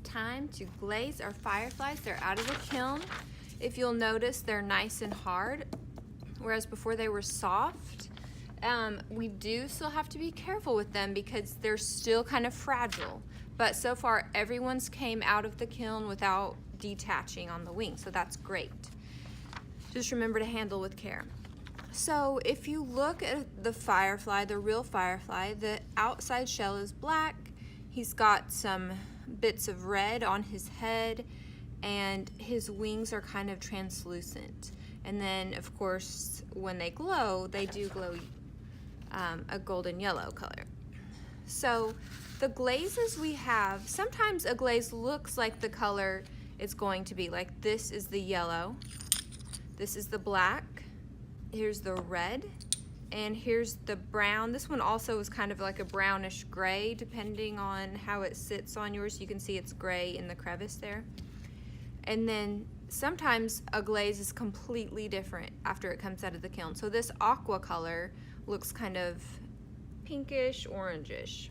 time to glaze our fireflies. They're out of the kiln. If you'll notice, they're nice and hard, whereas before they were soft. We do still have to be careful with them because they're still kind of fragile. But so far, everyone's came out of the kiln without detaching on the wing, so that's great. Just remember to handle with care. So if you look at the firefly, the real firefly, the outside shell is black. He's got some bits of red on his head, and his wings are kind of translucent. And then, of course, when they glow, they do glow a golden yellow color. So the glazes we have, sometimes a glaze looks like the color it's going to be. Like this is the yellow, this is the black, here's the red, and here's the brown. This one also is kind of like a brownish gray depending on how it sits on yours. You can see it's gray in the crevice there. And then sometimes a glaze is completely different after it comes out of the kiln. So this aqua color looks kind of pinkish, orangish.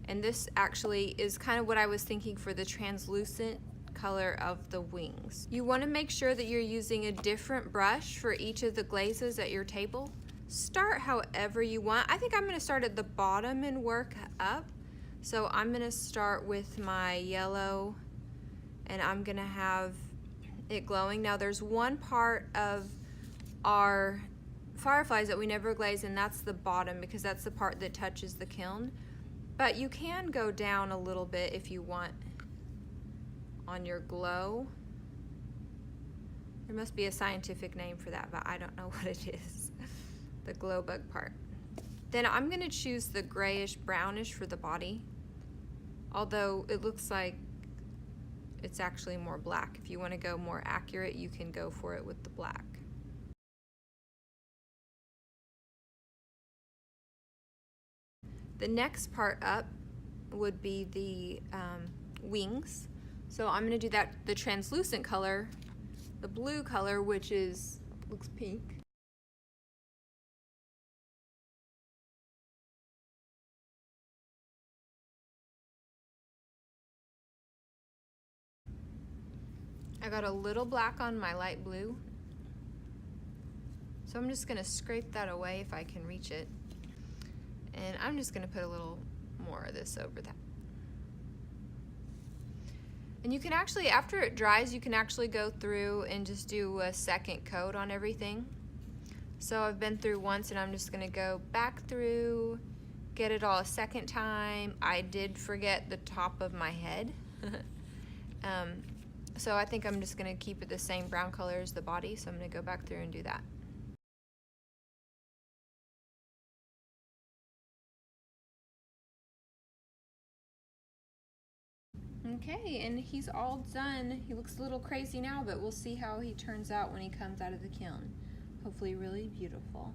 And this actually is kind of what I was thinking for the translucent color of the wings. You want to make sure that you're using a different brush for each of the glazes at your table. Start however you want. I think I'm going to start at the bottom and work up. So I'm going to start with my yellow, and I'm going to have it glowing. Now there's one part of our fireflies that we never glaze, and that's the bottom because that's the part that touches the kiln. But you can go down a little bit if you want on your glow. There must be a scientific name for that, but I don't know what it is. The glow bug part. Then I'm going to choose the grayish brownish for the body, although it looks like it's actually more black. If you want to go more accurate, you can go for it with the black. The next part up would be the wings. So I'm going to do that, the translucent color, the blue color, which looks pink. I got a little black on my light blue. So I'm just going to scrape that away if I can reach it. And I'm just going to put a little more of this over that. And you can actually, after it dries, you can actually go through and just do a second coat on everything. So I've been through once, and I'm just going to go back through, get it all a second time. I did forget the top of my head. So I think I'm just going to keep it the same brown color as the body, so I'm going to go back through and do that. Okay, and he's all done. He looks a little crazy now, but we'll see how he turns out when he comes out of the kiln. Hopefully really beautiful.